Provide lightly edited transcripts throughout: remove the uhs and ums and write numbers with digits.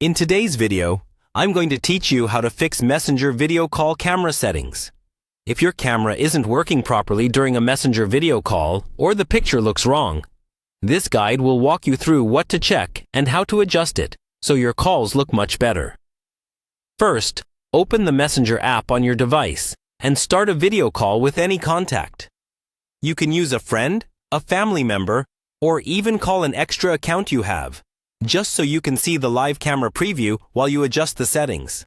In today's video, I'm going to teach you how to fix Messenger video call camera settings. If your camera isn't working properly during a Messenger video call or the picture looks wrong, this guide will walk you through what to check and how to adjust it so your calls look much better. First, open the Messenger app on your device and start a video call with any contact. You can use a friend, a family member, or even call an extra account you have, just so you can see the live camera preview while you adjust the settings.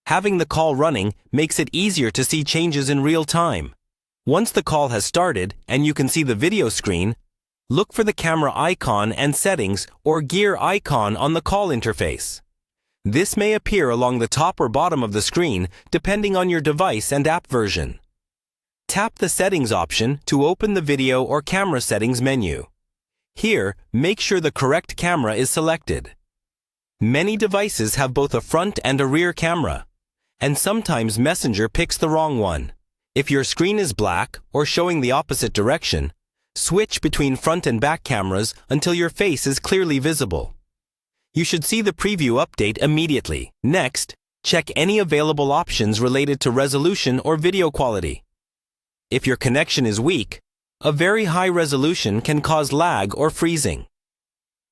Having the call running makes it easier to see changes in real time. Once the call has started and you can see the video screen, look for the camera icon and settings or gear icon on the call interface. This may appear along the top or bottom of the screen depending on your device and app version. Tap the Settings option to open the Video or Camera Settings menu. Here, make sure the correct camera is selected. Many devices have both a front and a rear camera, and sometimes Messenger picks the wrong one. If your screen is black or showing the opposite direction, switch between front and back cameras until your face is clearly visible. You should see the preview update immediately. Next, check any available options related to resolution or video quality. If your connection is weak, a very high resolution can cause lag or freezing.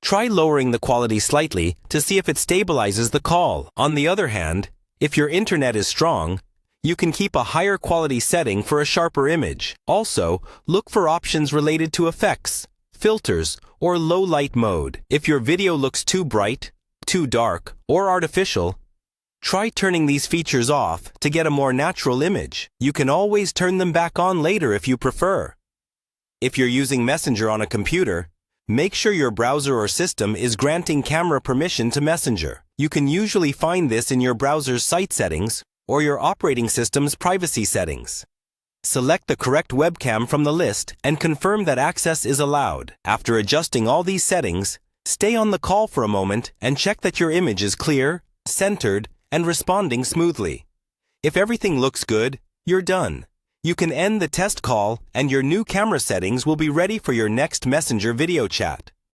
Try lowering the quality slightly to see if it stabilizes the call. On the other hand, if your internet is strong, you can keep a higher quality setting for a sharper image. Also, look for options related to effects, filters, or low light mode. If your video looks too bright, too dark, or artificial, try turning these features off to get a more natural image. You can always turn them back on later if you prefer. If you're using Messenger on a computer, make sure your browser or system is granting camera permission to Messenger. You can usually find this in your browser's site settings or your operating system's privacy settings. Select the correct webcam from the list and confirm that access is allowed. After adjusting all these settings, stay on the call for a moment and check that your image is clear, centered, and responding smoothly. If everything looks good, you're done. You can end the test call and your new camera settings will be ready for your next Messenger video chat.